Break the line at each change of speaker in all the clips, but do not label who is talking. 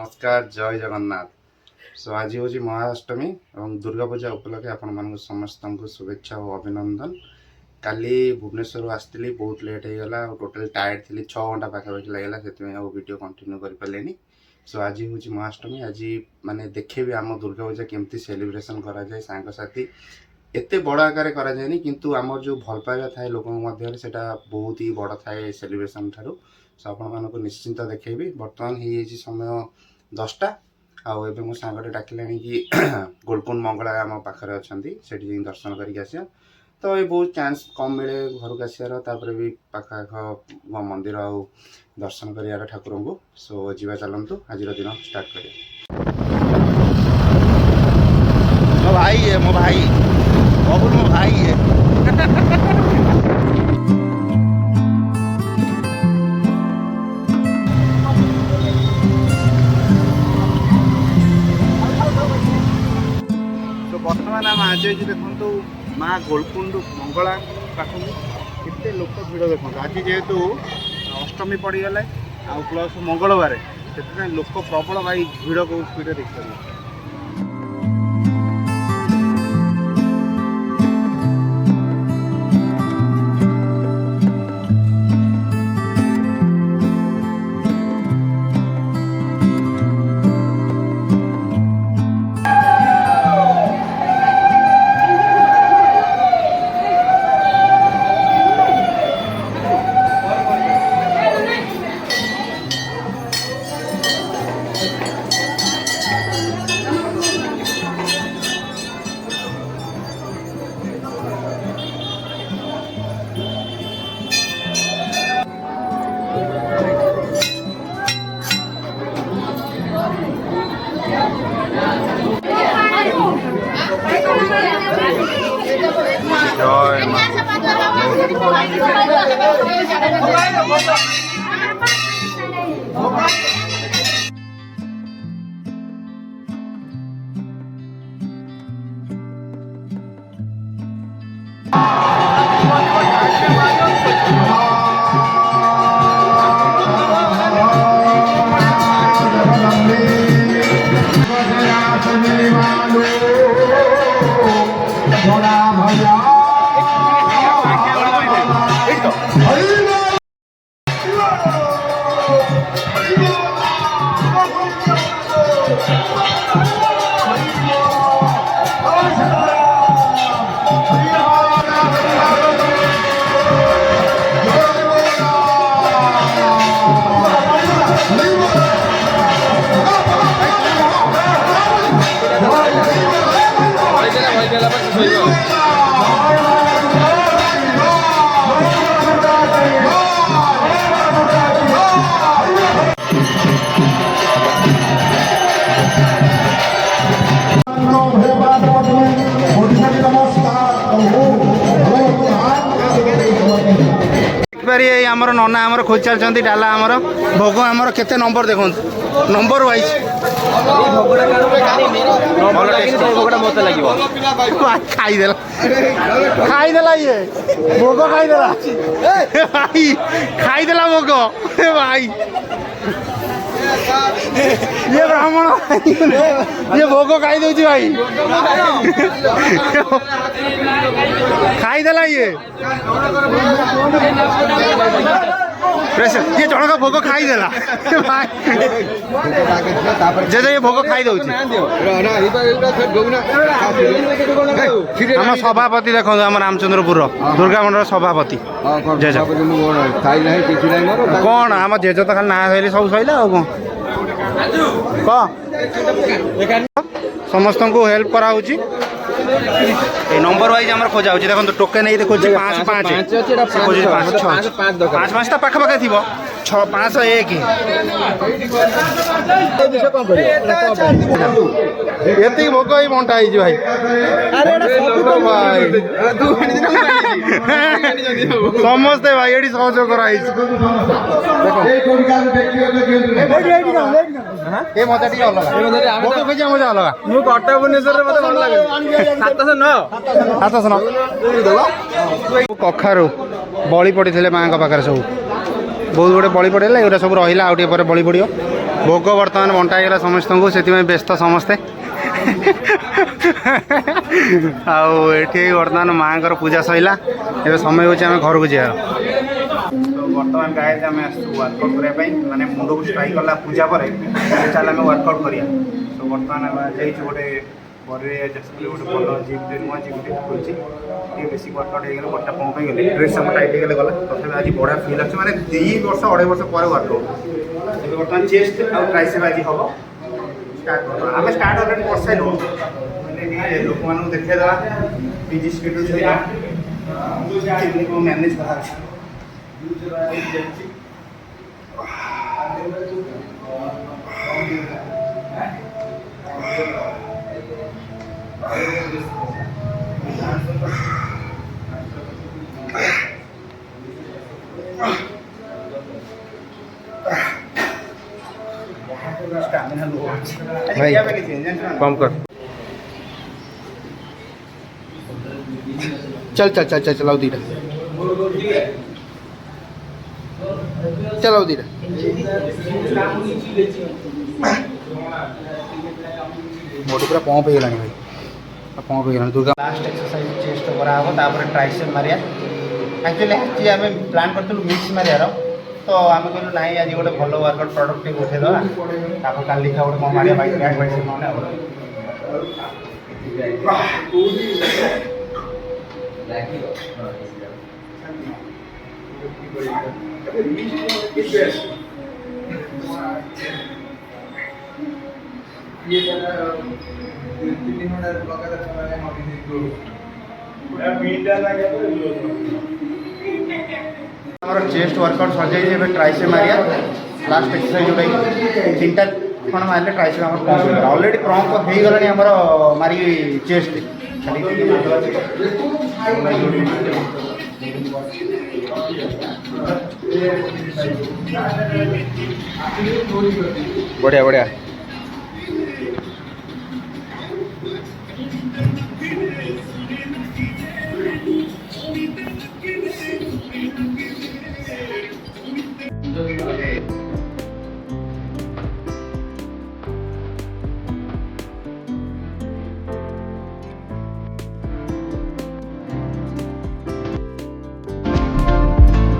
नमस्कार जय जगन्नाथ। सो आज हूँ महाअष्टमी और दुर्गा पूजा उपलक्षे आपण मान समस्त को शुभेच्छा और अभिनंदन। काली भुवनेश्वर आसती बहुत लेट हो गला और टोटाल टायर्ड थी 6 घंटा पाखापाखि लगेगा से वीडियो कंटिन्यू कर पारे। सो आज हूँ महाअष्टमी। आज माने देखे आम दुर्गा पूजा केमती सेलिब्रेशन करा जाए सांगसाथी एते बड़ आकार करा जाए किंतु आमर जो भल पाइबा थाए लोकों मध्य सेटा बहुत ही बड़ थाए सेलिब्रेशन ठारू। सो आपण मानक निश्चिंत देखेबी। बर्तमान हो समय 10टा आउ एबे मो सांगटे डाकिलानी कि गोलकुंड मंगला आम पाखरे अछंती सेठी दर्शन करके आसिया। तो ये बहुत चांस कम मिले घर को आसार तापर भी पाखाख मंदिर आ दर्शन कर ठाकुर को। सो जीवा चलतु आज दिन स्टार्ट करिया।
मो भाई है मो भाई बबुल मो भाई है।
तो बर्तमान आम आज देखो माँ गोलकुंड मंगला पाखु केते लोक भिड़ देखो। आज जेहेतु अष्टमी पड़गला आ प्लस मंगलवार से लोक प्रबल भाई भिड़ को स्पीड देख पारे।
आमर नना आमर खोज चलती डाला आमर भोग आमर केते नंबर देखो नंबर वाइज खाईदेला खाईदेला ये भोग खाईदेला भाई खाईदेला भोग भाई ये ब्राह्मण ये भोग खाई दे भाई खाईदेला ये प्रेशर ये जनक भोग खाईदेला जे ये भोग खाई दे आम सभापति देखो आम रामचंद्रपुर दुर्गा मंडल सभापति जेज कौन आम जेज तो खाली ना सैली सब सैला कौन समस्त को हेल्प करा नंबर वाइज आम खोजा देखो टोकेन ये खोज 5 5 पाखापाखि थी 6 5 1 ये भोग ही बंटा भाई समस्ते भाई ये सहयोग कराई मजा टी अलग भोग खोजा मजा अलग मुझे कटक भुवनेश्वर मत भल लगे 709 कखारू बड़ी पड़ी थे माँ पाखे सब बहुत गुटे बड़ी पड़ेगा ये सब रहा आउ टे बड़ी पड़ो भोग बर्तमान बंटाईगला समस्त को से व्यस्त समस्ते आठी बर्तमान माँ पूजा सैला ए समय हो घर को जा बर्तमान गाय आम वर्कआउट करने माने मुंड को स्ट्राइक कला पूजा पर चल आम वर्कआउट करिया तो बर्तमान गोटे गोटे भल जिम नुआ जिम खोलची बेस वर्कआउट हो गला बटा पंप गले ड्रेस सब टाइट हो गला तथा आज बढ़िया फिल अच्छे मैंने 2 वर्ष 2.5 वर्ष पर वर्कआउट बर्तमान चेस्ट आउ ट्राइसेप आज हम आम स्टार्ट अलरेडी कर सारे लोक मान देखा बिजी स्केड्यूल सहित मैनेज कर कम कर चल चल चल चल चलाओ दीटा चलाओ दीटा बॉडी पूरा पंप हो गला भाई पंप हो गला दुर्गा लास्ट एक्सरसाइज चेस्ट करा तापर ट्राइसेप मारिया एक्चुअली आज आम प्लान करूँ मिक्स मारियार तो आम कहलु ना आज गोटे भल वर्कआउट प्रडक्ट उठेदवा तापर काली का गोटे कौन Maria back back back chest workout sir जाए ट्राइसेप मारिया लास्ट एक्सरसाइज जोटा 3टा खंड मारे ट्राइसेप आम पंप हो अलरेडी पंप हो गला मारी चेस्ट बढ़िया बढ़िया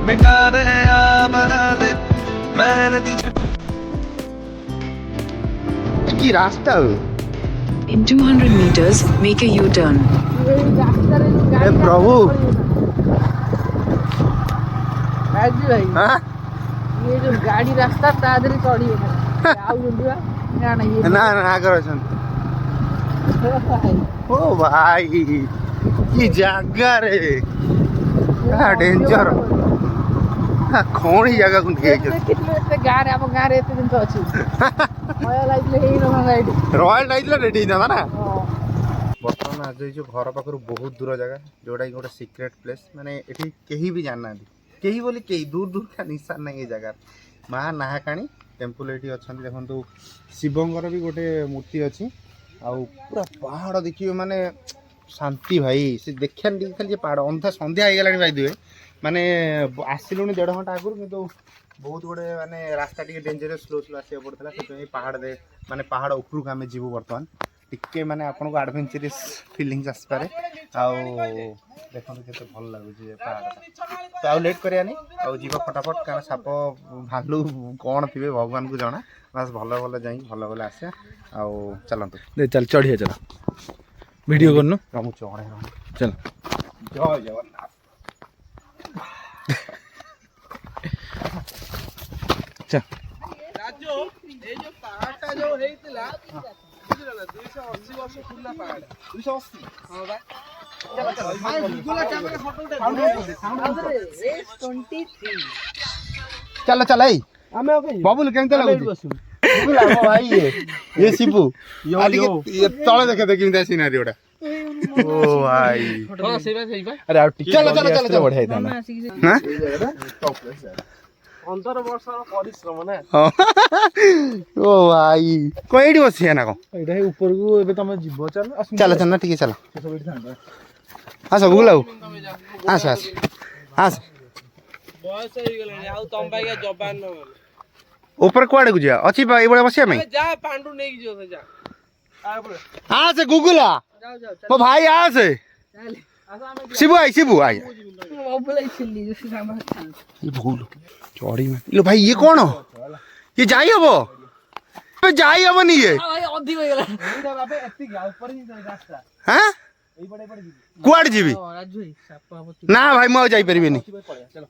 मिटा दे या बना दे मैंने
की रास्ता
In 200 meters, make a U-turn.
ए प्रभु हाँ
ये जो गाड़ी रास्ता तादरी चढ़ी है ना ना ये
ना ना करो ओ भाई की जगह रे डेंजर खोणी जगह को
कितने गाँव रे हम गाँव रे एते दिन तो अछि मया लाइले हेई न गाइड
रॉयल लाइट रेडी ना ना बर्तमान आज जो घर पाखर बहुत दूर जगह जोटा कि गोटे सिक्रेट प्लेस माने एठी केही भी जानना केही बोली केही दूर दूर का निशान नहीं ये जगह महा नाहाकाणी टेम्पल ये अच्छा देखो शिवंकर भी गोटे मूर्ति अच्छी आउ पूरा पहाड़ देखिए माने शांति भाई से देखा खाली पहाड़ अंधा सन्ध्या हो गला भाई दुए माने आसलुनी 1.5 घंटा आगुरी किंतु बहुत गुड़े माने रास्ता टी डेंजरस स्लो स्लो आसा पड़ता से पहाड़ दे माने पहाड़ उपरक आम जीवु बर्तमान टिके माने आपन को एडवेंचरस फीलिंग्स आसपारे आउ देखो केते भल लागुची पहाड़ तो आउ लेट करिया नहीं आउ जीव फटाफट कारण साप भालू कौन थे भगवान को जना बस भल भल जाई भल भल आसे आउ चलतु
चल चढ़िया चल वीडियो करनु
रमु चढ़े
चल
जय जगन्नाथ
चल
राजो ए जो पहाड़टा जो हेइतिला बुझिला ना 280 वर्ष पुरना पहाड़ 280 हां बा चलो चलो भाई गुला कैमरा फोटो उठा 23
चल चल आई
हमें ओके
बबुल केमते लागुची बबुल हम भाई ये शिपू ये तळे देखे दे केमते सिनारियोटा ओ भाई
हां सेवा सेवा
अरे आ टिके
चलो चलो चलो चलो
बढ़िया था ना
हां
15 वर्षर परिश्रम ना
ओ भाई कोइडी बसिया ना को
एटा हे ऊपर को एबे तमे जीव चल
चल चल ना ठीक है चल
सब एठी थांदा
आस बुलाऊ आस आस आस
बयस हो गेले आ तम बाइया जवान न
ଉପରେ କୁଆଡ଼େ କୁ ଯିବା ଅଛି ବା ଏଇଭଳିଆ ବସିବା ପାଇଁ
ଯା ପାଣ୍ଡୁ ନେଇକି ଯିବ ସେ ଯା
ଆସେ ଗୁଗୁଲା
ଯାଉ ଯାଉ
ମୋ ଭାଇ ଆସେ
ଚାଲେ ଆସ ଆମେ
Shibu I Shibu I
mobile ଥିଲି ସାମା
ଭୁଲ ଚଢି ଇଲୋ ଭାଇ ଇଏ କ'ଣ ଇଏ ଯାଇ ହବ ଏବେ ଯାଇ ହବନି ଇଏ
ଭାଇ ଅଧିକ ହେଇଗଲା
ଏଇଟା ବାପେ ଏତିକି ଆଉ ଉପରେ ହିଁ ରାସ୍ତା
ହାଁ
ଏଇପଟେ ଏପଟେ ଯିବି
କୁଆଡ଼େ ଯିବି
ରାଜୁ ଭାଇ ସାପ ଆପତ୍ତି
ନା ଭାଇ ମୁଁ ଆଉ ଯାଇପାରିବିନି
ପଳେଇବା ଚାଲ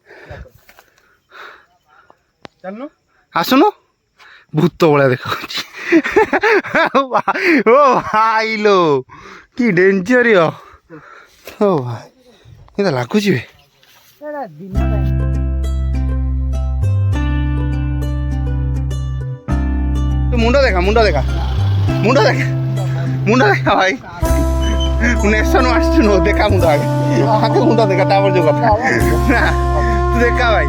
ଚାଲୁନ
ଆସୁନୁ ଭୂତ ଭଳିଆ ଦେଖାଉଛି ଓ ଭାଇ ଲୋ କି ଡେଞ୍ଜରିୟ ଓ ଭାଇ କେମିତି ଲାଗୁଛି ବେ
ଏଟା ଦିନ ଟାଇମ୍
ତୁ ମୁଣ୍ଡ ଦେଖା ମୁଣ୍ଡ ଦେଖା ମୁଣ୍ଡ ଦେଖା ମୁଣ୍ଡ ଦେଖା ଭାଇ ନେସନ ଆସିଛୁ ନୁ ଦେଖା ମୁଣ୍ଡ ଆগে ଆগে ମୁଣ୍ଡ ଦେଖା ତାପରେ ଯୋଉ କଥା ନା ତୁ ଦେଖା ଭାଇ